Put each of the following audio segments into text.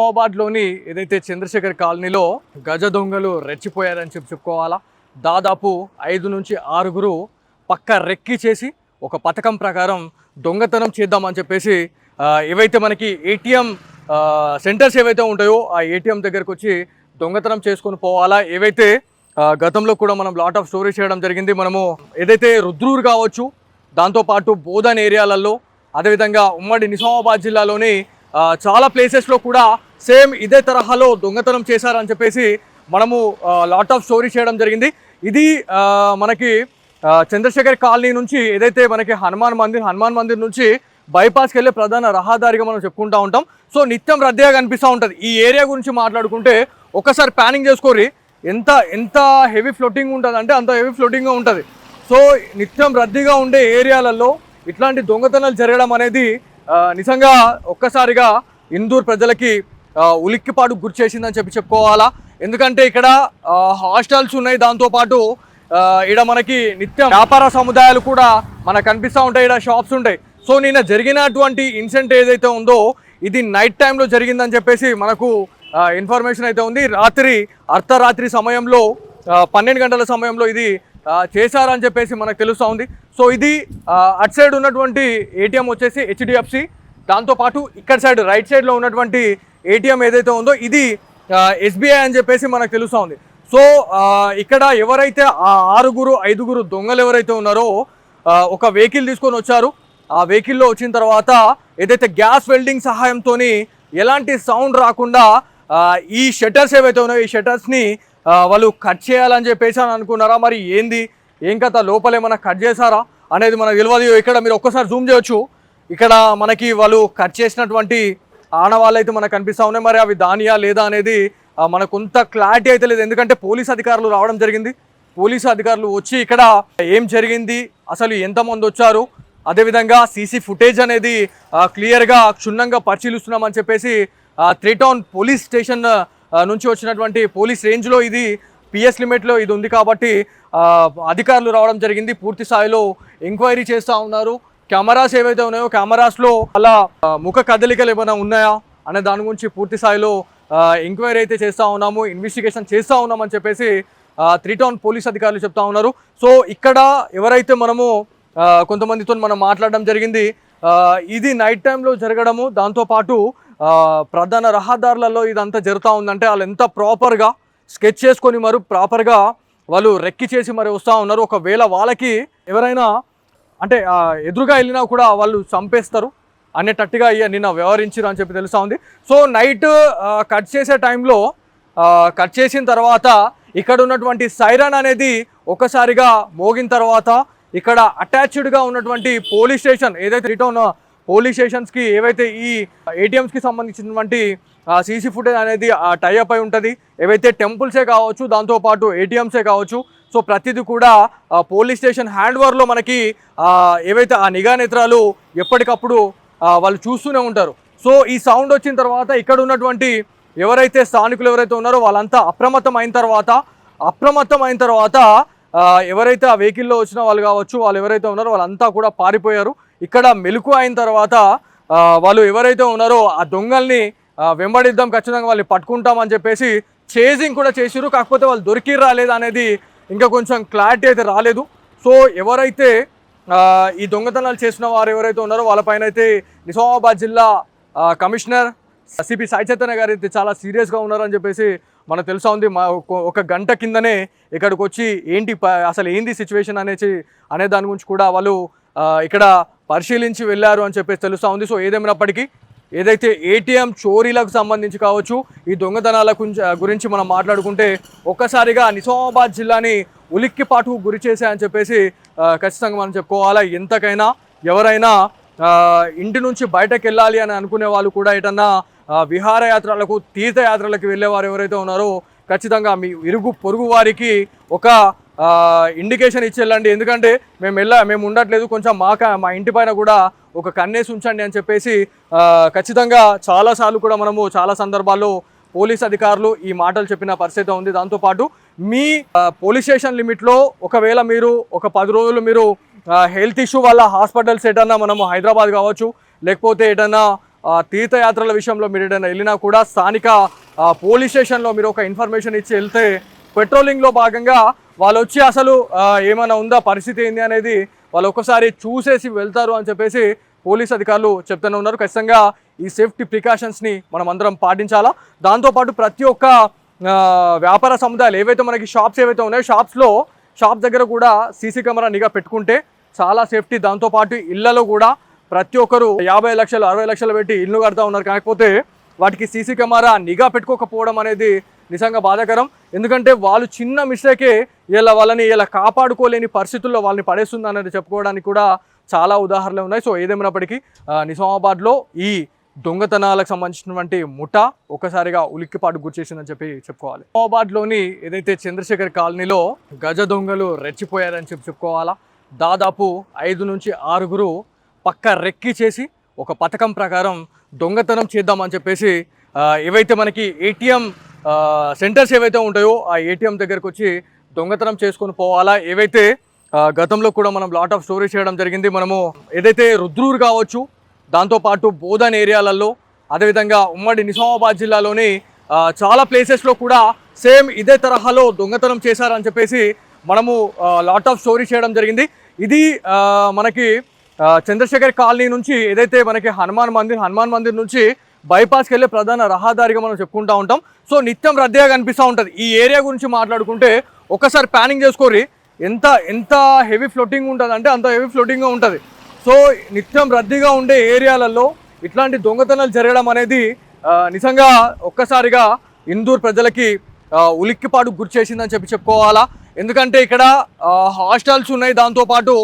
నిజామాబాద్లోని ఏదైతే చంద్రశేఖర్ కాలనీలో గజ దొంగలు రెచ్చిపోయారని చెప్పుకోవాలా. దాదాపు 5 నుంచి 6 పక్క రెక్కి చేసి ఒక పథకం ప్రకారం దొంగతనం చేద్దామని చెప్పేసి ఏవైతే మనకి ఏటీఎం సెంటర్స్ ఏవైతే ఉంటాయో ఆ ఏటీఎం దగ్గరకు వచ్చి దొంగతనం చేసుకొని పోవాలా. ఏవైతే గతంలో కూడా మనం లాట్ ఆఫ్ స్టోరీ చేయడం జరిగింది. మనము ఏదైతే రుద్రూరు కావచ్చు, దాంతోపాటు బోధన్ ఏరియాలలో, అదేవిధంగా ఉమ్మడి నిజామాబాద్ జిల్లాలోని చాలా ప్లేసెస్లో కూడా సేమ్ ఇదే తరహాలో దొంగతనం చేశారని చెప్పేసి మనము లాట్ ఆఫ్ స్టోరీ చేయడం జరిగింది. ఇది మనకి చంద్రశేఖర్ కాలనీ నుంచి ఏదైతే మనకి హనుమాన్ మందిర్ నుంచి బైపాస్కి వెళ్ళే ప్రధాన రహదారిగా మనం చెప్పుకుంటూ ఉంటాం. సో నిత్యం రద్దీగా కనిపిస్తూ ఉంటుంది. ఈ ఏరియా గురించి మాట్లాడుకుంటే ఒకసారి ప్లానింగ్ చేసుకోరి ఎంత హెవీ ఫ్లోటింగ్ ఉంటుంది అంటే అంత హెవీ ఫ్లోటింగ్గా ఉంటుంది. సో నిత్యం రద్దీగా ఉండే ఏరియాలలో ఇట్లాంటి దొంగతనాలు జరగడం అనేది నిజంగా ఒక్కసారిగా ఇందూర్ ప్రజలకి ఉలిక్కిపాటు గురి చేసిందని చెప్పుకోవాలా. ఎందుకంటే ఇక్కడ హాస్టల్స్ ఉన్నాయి, దాంతోపాటు ఇక్కడ మనకి నిత్యం వ్యాపార సముదాయాలు కూడా మనకు కనిపిస్తూ ఉంటాయి, ఇక్కడ షాప్స్ ఉంటాయి. సో నిన్న జరిగినటువంటి ఇన్సిడెంట్ ఏదైతే ఉందో ఇది నైట్ టైంలో జరిగిందని చెప్పేసి మనకు ఇన్ఫర్మేషన్ అయితే ఉంది. అర్ధరాత్రి సమయంలో 12 గంటల సమయంలో ఇది చేశారని చెప్పేసి మనకు తెలుస్తూ ఉంది. సో ఇది అటు సైడ్ ఉన్నటువంటి ఏటీఎం వచ్చేసి హెచ్డిఎఫ్సి, దాంతోపాటు ఇక్కడ సైడ్ రైట్ సైడ్లో ఉన్నటువంటి ఏటీఎం ఏదైతే ఉందో ఇది ఎస్బీఐ అని చెప్పేసి మనకు తెలుస్తూ ఉంది. సో ఇక్కడ ఎవరైతే 5 దొంగలు ఎవరైతే ఉన్నారో ఒక వెహికల్ తీసుకొని వచ్చారు. ఆ వెహికల్లో వచ్చిన తర్వాత ఏదైతే గ్యాస్ వెల్డింగ్ సహాయంతో ఎలాంటి సౌండ్ రాకుండా ఈ షట్టర్స్ ఏవైతే ఉన్నాయో ఈ షట్టర్స్ని వాళ్ళు కట్ చేయాలని చెప్పేసి అని అనుకున్నారా, మరి ఏం కథ లోపల ఏమైనా కట్ చేశారా అనేది మనకు తెలియదు. ఇక్కడ మీరు ఒక్కసారి జూమ్ చేయొచ్చు. ఇక్కడ మనకి వాళ్ళు కట్ చేసినటువంటి ఆనవాళ్ళు అయితే మనకు కనిపిస్తూ ఉన్నాయి. మరి అవి దానియా లేదా అనేది మనకు కొంత క్లారిటీ అయితే లేదు. ఎందుకంటే పోలీస్ అధికారులు రావడం జరిగింది. పోలీసు అధికారులు వచ్చి ఇక్కడ ఏం జరిగింది, అసలు ఎంతమంది వచ్చారు, అదేవిధంగా సీసీ ఫుటేజ్ అనేది క్లియర్గా క్షుణ్ణంగా పరిశీలిస్తున్నామని చెప్పేసి 3 టౌన్ పోలీస్ స్టేషన్ నుంచి వచ్చినటువంటి పోలీస్ రేంజ్లో ఇది పిఎస్ లిమిట్లో ఇది ఉంది కాబట్టి అధికారులు రావడం జరిగింది. పూర్తి స్థాయిలో ఎంక్వైరీ చేస్తూ ఉన్నారు. కెమెరాస్ ఏవైతే ఉన్నాయో కెమెరాస్లో అలా ముఖ కదలికలు ఏమైనా ఉన్నాయా అనే దాని గురించి పూర్తి స్థాయిలో ఎంక్వైరీ అయితే చేస్తూ ఉన్నాము, ఇన్వెస్టిగేషన్ చేస్తూ ఉన్నామని చెప్పేసి 3 టౌన్ పోలీస్ అధికారులు చెప్తా ఉన్నారు. సో ఇక్కడ ఎవరైతే మనము కొంతమందితో మనం మాట్లాడడం జరిగింది. ఇది నైట్ టైంలో జరగడము, దాంతోపాటు ప్రధాన రహదారులలో ఇదంతా జరుగుతూ ఉందంటే వాళ్ళు ఎంత ప్రాపర్గా స్కెచ్ చేసుకొని మరి ప్రాపర్గా వాళ్ళు రెక్కి చేసి మరి వస్తూ ఉన్నారు. ఒకవేళ వాళ్ళకి ఎవరైనా అంటే ఎదురుగా వెళ్ళినా కూడా వాళ్ళు చంపేస్తారు అనేటట్టుగా నిన్న వ్యవహరించారు అని చెప్పి తెలుస్తూ ఉంది. సో నైట్ కట్ చేసే టైంలో కట్ చేసిన తర్వాత ఇక్కడ ఉన్నటువంటి సైరన్ అనేది ఒకసారిగా మోగిన తర్వాత ఇక్కడ అటాచ్డ్గా ఉన్నటువంటి పోలీస్ స్టేషన్ ఏదైతే రిటర్న్ పోలీస్ స్టేషన్స్కి ఏవైతే ఈ ఏటీఎంస్కి సంబంధించినటువంటి సీసీ ఫుటేజ్ అనేది టైఅప్ అయి ఉంటుంది. ఏవైతే టెంపుల్సే కావచ్చు, దాంతోపాటు ఏటీఎంసే కావచ్చు. సో ప్రతిదీ కూడా పోలీస్ స్టేషన్ హ్యాండ్ ఓవర్లో మనకి ఏవైతే ఆ నిఘా నేత్రాలు ఎప్పటికప్పుడు వాళ్ళు చూస్తూనే ఉంటారు. సో ఈ సౌండ్ వచ్చిన తర్వాత ఇక్కడ ఉన్నటువంటి ఎవరైతే స్థానికులు ఎవరైతే ఉన్నారో వాళ్ళంతా అప్రమత్తం అయిన తర్వాత ఎవరైతే ఆ వెహికల్లో వచ్చిన వాళ్ళు కావచ్చు, వాళ్ళు ఎవరైతే ఉన్నారో వాళ్ళంతా కూడా పారిపోయారు. ఇక్కడ మెలకు అయిన తర్వాత వాళ్ళు ఎవరైతే ఉన్నారో ఆ దొంగల్ని వెంబడిద్దాం, ఖచ్చితంగా వాళ్ళని పట్టుకుంటామని చెప్పేసి చేజింగ్ కూడా చేసిరు. కాకపోతే వాళ్ళు దొరికి రాలేదు అనేది ఇంకా కొంచెం క్లారిటీ అయితే రాలేదు. సో ఎవరైతే ఈ దొంగతనాలు చేసిన వారు ఎవరైతే ఉన్నారో వాళ్ళపైన అయితే నిజామాబాద్ జిల్లా కమిషనర్ సిపి సాయి చైతన్య గారు అయితే చాలా సీరియస్గా ఉన్నారని చెప్పేసి మనకు తెలుసా ఉంది. ఒక గంట కిందనే ఇక్కడికి వచ్చి అసలు ఏంది సిచ్యువేషన్ అనే దాని గురించి కూడా వాళ్ళు ఇక్కడ పరిశీలించి వెళ్ళారు అని చెప్పేసి తెలుస్తూ ఉంది. సో ఏదేమైనప్పటికీ ఏదైతే ఏటీఎం చోరీలకు సంబంధించి కావచ్చు, ఈ దొంగతనాల గురించి మనం మాట్లాడుకుంటే ఒక్కసారిగా నిజామాబాద్ జిల్లాని ఉలిక్కిపాటుకు గురి చేశాయని చెప్పేసి ఖచ్చితంగా మనం చెప్పుకోవాలా. ఎంతకైనా ఎవరైనా ఇంటి నుంచి బయటకు వెళ్ళాలి అని అనుకునే వాళ్ళు కూడా ఎటన్నా విహారయాత్రలకు, తీర్థయాత్రలకు వెళ్ళేవారు ఎవరైతే ఉన్నారో ఖచ్చితంగా మీ ఇరుగు పొరుగు వారికి ఒక ఇండికేషన్ ఇచ్చి వెళ్ళండి. ఎందుకంటే మేము ఉండట్లేదు, కొంచెం మా ఇంటి పైన కూడా ఒక కన్నేసి ఉంచండి అని చెప్పేసి ఖచ్చితంగా చాలాసార్లు కూడా మనము చాలా సందర్భాల్లో పోలీస్ అధికారులు ఈ మాటలు చెప్పిన పరిస్థితి ఉంది. దాంతోపాటు మీ పోలీస్ స్టేషన్ లిమిట్లో ఒకవేళ మీరు ఒక 10 రోజులు మీరు హెల్త్ ఇష్యూ వల్ల హాస్పిటల్స్ ఏటన్నా మనము హైదరాబాద్ కావచ్చు, లేకపోతే ఏటన్నా తీర్థయాత్రల విషయంలో మీరు ఏదైనా వెళ్ళినా కూడా స్థానిక పోలీస్ స్టేషన్లో మీరు ఒక ఇన్ఫర్మేషన్ ఇచ్చి వెళ్తే పెట్రోలింగ్లో భాగంగా వాళ్ళు వచ్చి అసలు ఏమైనా ఉందా పరిస్థితి ఏంది అనేది వాళ్ళు ఒక్కసారి చూసేసి వెళ్తారు అని చెప్పేసి పోలీస్ అధికారులు చెప్తూనే ఉన్నారు. ఖచ్చితంగా ఈ సేఫ్టీ ప్రికాషన్స్ని మనం అందరం పాటించాలా. దాంతోపాటు ప్రతి ఒక్క వ్యాపార సముదాయాలు ఏవైతే మనకి షాప్స్ ఏవైతే ఉన్నాయో షాప్ దగ్గర కూడా సీసీ కెమెరా నిఘా పెట్టుకుంటే చాలా సేఫ్టీ. దాంతోపాటు ఇళ్లలో కూడా ప్రతి ఒక్కరు 50 లక్షలు 60 లక్షలు పెట్టి ఇల్లు కడతా ఉన్నారు. కాకపోతే వాటికి సీసీ కెమెరా నిఘా పెట్టుకోకపోవడం అనేది నిజంగా బాధాకరం. ఎందుకంటే వాళ్ళు చిన్న మిస్టేకే వాళ్ళని కాపాడుకోలేని పరిస్థితుల్లో వాళ్ళని పడేస్తుంది అనేది చెప్పుకోవడానికి కూడా చాలా ఉదాహరణలు ఉన్నాయి. సో ఏదేమైనప్పటికీ నిజామాబాద్లో ఈ దొంగతనాలకు సంబంధించినటువంటి ముఠా ఒక్కసారిగా ఉలిక్కిపాటు గురిచేసిందని చెప్పుకోవాలి. నిజామాబాద్లోని ఏదైతే చంద్రశేఖర్ కాలనీలో గజ దొంగలు రెచ్చిపోయారని చెప్పుకోవాలా. దాదాపు 5 నుంచి 6 పక్క రెక్కి చేసి ఒక పథకం ప్రకారం దొంగతనం చేద్దామని చెప్పేసి ఏవైతే మనకి ఏటీఎం సెంటర్స్ ఏవైతే ఉంటాయో ఆ ఏటీఎం దగ్గరకు వచ్చి దొంగతనం చేసుకొని పోవాలా. ఏవైతే గతంలో కూడా మనం లాట్ ఆఫ్ స్టోరీస్ చేయడం జరిగింది. మనము ఏదైతే రుద్రూరు కావచ్చు, దాంతోపాటు బోధన్ ఏరియాలలో, అదేవిధంగా ఉమ్మడి నిజామాబాద్ జిల్లాలోని చాలా ప్లేసెస్లో కూడా సేమ్ ఇదే తరహాలో దొంగతనం చేశారని చెప్పేసి మనము లాట్ ఆఫ్ స్టోరీ చేయడం జరిగింది. ఇది మనకి చంద్రశేఖర్ కాలనీ నుంచి ఏదైతే మనకి హనుమాన్ మందిర్ నుంచి బైపాస్కి వెళ్ళే ప్రధాన రహదారిగా మనం చెప్పుకుంటూ ఉంటాం. సో నిత్యం రద్దీగా కనిపిస్తూ ఉంటుంది. ఈ ఏరియా గురించి మాట్లాడుకుంటే ఒక్కసారి ప్లానింగ్ చేసుకోరి ఎంత హెవీ ఫ్లోటింగ్ ఉంటుంది అంటే అంత హెవీ ఫ్లోటింగ్గా ఉంటుంది. సో నిత్యం రద్దీగా ఉండే ఏరియాలలో ఇట్లాంటి దొంగతనాలు జరగడం అనేది నిజంగా ఒక్కసారిగా ఇందూర్ ప్రజలకి ఉలిక్కిపాటు గురి చేసిందని చెప్పుకోవాలా. ఎందుకంటే ఇక్కడ హాస్టల్స్ ఉన్నాయి, దాంతోపాటు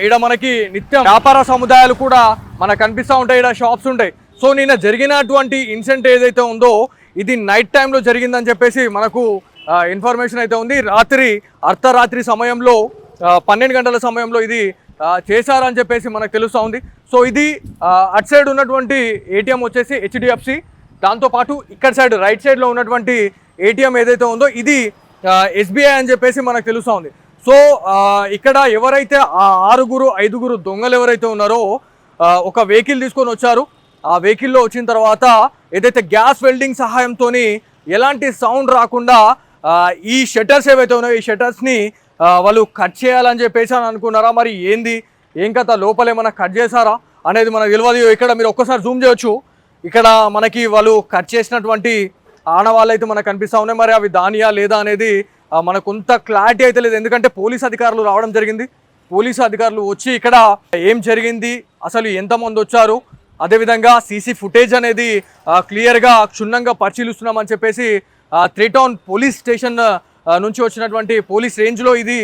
ఇక్కడ మనకి నిత్యం వ్యాపార సముదాయాలు కూడా మనకు కనిపిస్తూ ఉంటాయి, ఇక్కడ షాప్స్ ఉంటాయి. సో నిన్న జరిగినటువంటి ఇన్సిడెంట్ ఏదైతే ఉందో ఇది నైట్ టైంలో జరిగిందని చెప్పేసి మనకు ఇన్ఫర్మేషన్ అయితే ఉంది. అర్ధరాత్రి సమయంలో 12 గంటల సమయంలో ఇది చేశారని చెప్పేసి మనకు తెలుస్తూ ఉంది. సో ఇది అటు సైడ్ ఉన్నటువంటి ఏటీఎం వచ్చేసి హెచ్డిఎఫ్సి, దాంతోపాటు ఇక్కడ సైడ్ రైట్ సైడ్లో ఉన్నటువంటి ఏటీఎం ఏదైతే ఉందో ఇది ఎస్బీఐ అని చెప్పేసి మనకు తెలుస్తూ ఉంది. సో ఇక్కడ ఎవరైతే 6-5 దొంగలు ఎవరైతే ఉన్నారో ఒక వెహికల్ తీసుకొని వచ్చారు. ఆ వెహికల్లో వచ్చిన తర్వాత ఏదైతే గ్యాస్ వెల్డింగ్ సహాయంతో ఎలాంటి సౌండ్ రాకుండా ఈ షట్టర్స్ ఏవైతే ఉన్నాయో ఈ షట్టర్స్ని వాళ్ళు కట్ చేయాలని చెప్పేసి అని అనుకున్నారా, మరి ఏం కథ లోపల ఏమైనా కట్ చేశారా అనేది మనకు తెలియదు. ఇక్కడ మీరు ఒక్కసారి జూమ్ చేయొచ్చు. ఇక్కడ మనకి వాళ్ళు కట్ చేసినటువంటి ఆనవాళ్ళు అయితే మనకు కనిపిస్తూ ఉన్నాయి. మరి అవి దానియా లేదా అనేది మనకు కొంత క్లారిటీ అయితే లేదు. ఎందుకంటే పోలీస్ అధికారులు రావడం జరిగింది. పోలీసు అధికారులు వచ్చి ఇక్కడ ఏం జరిగింది, అసలు ఎంతమంది వచ్చారు, అదేవిధంగా సీసీ ఫుటేజ్ అనేది క్లియర్గా క్షుణ్ణంగా పరిశీలిస్తున్నామని చెప్పేసి 3 టౌన్ పోలీస్ స్టేషన్ నుంచి వచ్చినటువంటి పోలీస్ రేంజ్లో ఇది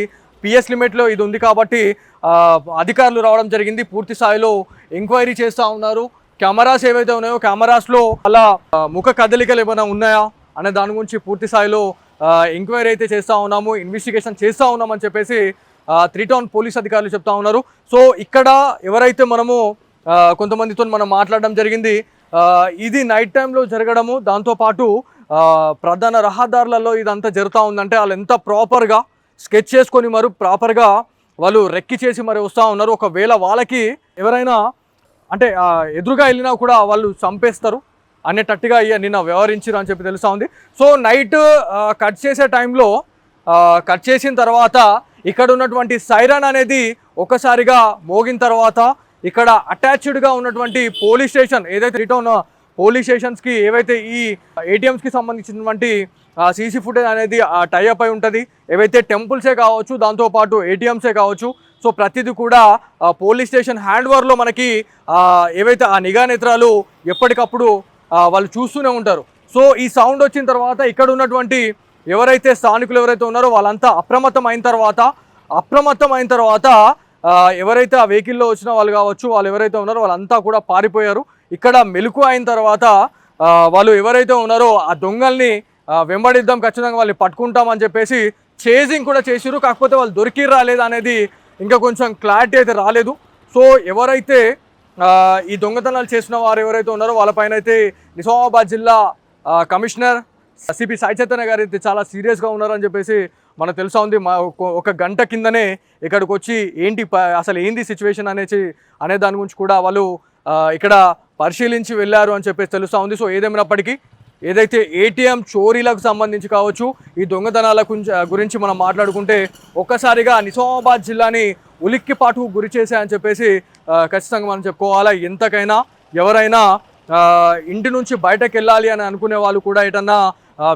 పిఎస్ లిమిట్లో ఇది ఉంది కాబట్టి అధికారులు రావడం జరిగింది. పూర్తి స్థాయిలో ఎంక్వైరీ చేస్తూ ఉన్నారు. కెమెరాస్ ఏవైతే ఉన్నాయో కెమెరాస్లో అలా ముఖ కదలికలు ఏమైనా ఉన్నాయా అనే దాని గురించి పూర్తి స్థాయిలో ఎంక్వైరీ అయితే చేస్తూ ఉన్నాము, ఇన్వెస్టిగేషన్ చేస్తూ ఉన్నామని చెప్పేసి 3 టౌన్ పోలీస్ అధికారులు చెప్తా ఉన్నారు. సో ఇక్కడ ఎవరైతే మనము కొంతమందితో మనం మాట్లాడడం జరిగింది. ఇది నైట్ టైంలో జరగడము, దాంతోపాటు ప్రధాన రహదారులలో ఇదంతా జరుగుతూ ఉందంటే వాళ్ళు ఎంత ప్రాపర్గా స్కెచ్ చేసుకొని మరి ప్రాపర్గా వాళ్ళు రెక్కి చేసి మరి వస్తూ ఉన్నారు. ఒకవేళ వాళ్ళకి ఎవరైనా అంటే ఎదురుగా వెళ్ళినా కూడా వాళ్ళు చంపేస్తారు అనేటట్టుగా నిన్న వ్యవహరించారు అని చెప్పి తెలుస్తూ ఉంది. సో నైట్ కట్ చేసే టైంలో కట్ చేసిన తర్వాత ఇక్కడ ఉన్నటువంటి సైరన్ అనేది ఒకసారిగా మోగిన తర్వాత ఇక్కడ అటాచ్డ్గా ఉన్నటువంటి పోలీస్ స్టేషన్ ఏదైతే 3 టౌన్ పోలీస్ స్టేషన్స్కి ఏవైతే ఈ ఏటీఎంస్కి సంబంధించినటువంటి సీసీ ఫుటేజ్ అనేది టైఅప్ అయి ఉంటుంది. ఏవైతే టెంపుల్సే కావచ్చు, దాంతోపాటు ఏటీఎంసే కావచ్చు. సో ప్రతిదీ కూడా పోలీస్ స్టేషన్ హ్యాండ్ ఓవర్లో మనకి ఏవైతే ఆ నిఘా నేత్రాలు ఎప్పటికప్పుడు వాళ్ళు చూస్తూనే ఉంటారు. సో ఈ సౌండ్ వచ్చిన తర్వాత ఇక్కడ ఉన్నటువంటి ఎవరైతే స్థానికులు ఎవరైతే ఉన్నారో వాళ్ళంతా అప్రమత్తం అయిన తర్వాత ఎవరైతే ఆ వెహికల్లో వచ్చిన వాళ్ళు కావచ్చు, వాళ్ళు ఎవరైతే ఉన్నారో వాళ్ళంతా కూడా పారిపోయారు. ఇక్కడ మెలకు అయిన తర్వాత వాళ్ళు ఎవరైతే ఉన్నారో ఆ దొంగల్ని వెంబడిద్దాం, ఖచ్చితంగా వాళ్ళని పట్టుకుంటామని చెప్పేసి చేజింగ్ కూడా చేసిరు. కాకపోతే వాళ్ళు దొరికిర్రా లేదా అనేది ఇంకా కొంచెం క్లారిటీ అయితే రాలేదు. సో ఎవరైతే ఈ దొంగతనాలు చేసిన వారు ఎవరైతే ఉన్నారో వాళ్ళపైన అయితే నిజామాబాద్ జిల్లా కమిషనర్ సిపి సాయి చైతన్య గారు అయితే చాలా సీరియస్గా ఉన్నారని చెప్పేసి మనకు తెలుసా ఉంది. ఒక గంట కిందనే ఇక్కడికి వచ్చి అసలు ఏంది సిచ్యువేషన్ అనే దాని గురించి కూడా వాళ్ళు ఇక్కడ పరిశీలించి వెళ్ళారు అని చెప్పేసి తెలుస్తూ ఉంది. సో ఏదేమైనప్పటికీ ఏదైతే ఏటీఎం చోరీలకు సంబంధించి కావచ్చు, ఈ దొంగతనాల గురించి మనం మాట్లాడుకుంటే ఒక్కసారిగా నిజామాబాద్ జిల్లాని ఉలిక్కిపాటుకు గురి చేశాయని చెప్పేసి ఖచ్చితంగా మనం చెప్పుకోవాలా. ఎంతకైనా ఎవరైనా ఇంటి నుంచి బయటకు వెళ్ళాలి అని అనుకునే వాళ్ళు కూడా ఎటన్నా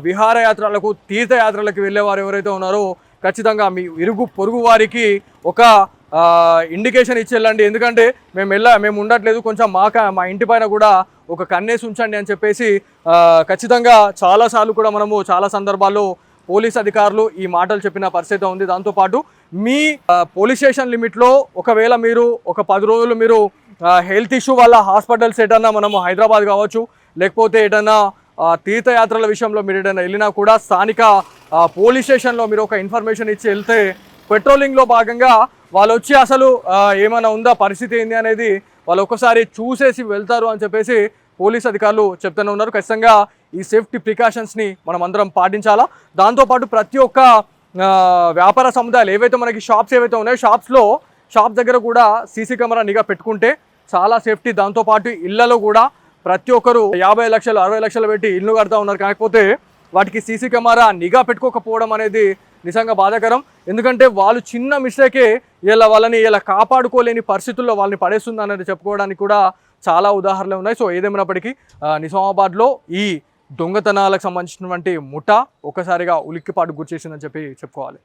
విహారయాత్రలకు తీర్థయాత్రలకు వెళ్ళేవారు ఎవరైతే ఉన్నారో ఖచ్చితంగా మీ ఇరుగు పొరుగు వారికి ఒక ఇండికేషన్ ఇచ్చి వెళ్ళండి. ఎందుకంటే మేము ఉండట్లేదు, కొంచెం మా ఇంటి పైన కూడా ఒక కన్నేసి ఉంచండి అని చెప్పేసి ఖచ్చితంగా చాలాసార్లు కూడా మనము చాలా సందర్భాల్లో పోలీస్ అధికారులు ఈ మాటలు చెప్పిన పరిస్థితి ఉంది. దాంతోపాటు మీ పోలీస్ స్టేషన్ లిమిట్లో ఒకవేళ మీరు ఒక 10 రోజులు మీరు హెల్త్ ఇష్యూ వల్ల హాస్పిటల్స్ ఎటన్నా మనము హైదరాబాద్ కావచ్చు, లేకపోతే ఎటన్నా తీర్థయాత్రల విషయంలో మీరు ఏదైనా వెళ్ళినా కూడా స్థానిక పోలీస్ స్టేషన్లో మీరు ఒక ఇన్ఫర్మేషన్ ఇచ్చి వెళ్తే పెట్రోలింగ్లో భాగంగా వాళ్ళు వచ్చి అసలు ఏమైనా ఉందా పరిస్థితి ఏంది అనేది వాళ్ళు ఒక్కసారి చూసేసి వెళ్తారు అని చెప్పేసి పోలీస్ అధికారులు చెప్తూనే ఉన్నారు. ఖచ్చితంగా ఈ సేఫ్టీ ప్రికాషన్స్ని మనం అందరం పాటించాలా. దాంతోపాటు ప్రతి ఒక్క వ్యాపార సముదాయాలు ఏవైతే మనకి షాప్స్ ఏవైతే ఉన్నాయో షాప్ దగ్గర కూడా సీసీ కెమెరా నిఘా పెట్టుకుంటే చాలా సేఫ్టీ. దాంతోపాటు ఇళ్లలో కూడా ప్రతి ఒక్కరు 50 లక్షలు 60 లక్షలు పెట్టి ఇల్లు కడతా ఉన్నారు, కాకపోతే వాటికి సీసీ కెమెరా నిఘా పెట్టుకోకపోవడం అనేది నిజంగా బాధాకరం. ఎందుకంటే వాళ్ళు చిన్న మిస్టేకే వాళ్ళని కాపాడుకోలేని పరిస్థితుల్లో వాళ్ళని పడేస్తుంది అనేది చెప్పుకోవడానికి కూడా చాలా ఉదాహరణలు ఉన్నాయి. సో ఏదేమైనప్పటికీ నిజామాబాద్లో ఈ దొంగతనాలకు సంబంధించినటువంటి ముఠా ఒక్కసారిగా ఉలిక్కిపాటు గురి చేసిందని చెప్పుకోవాలి.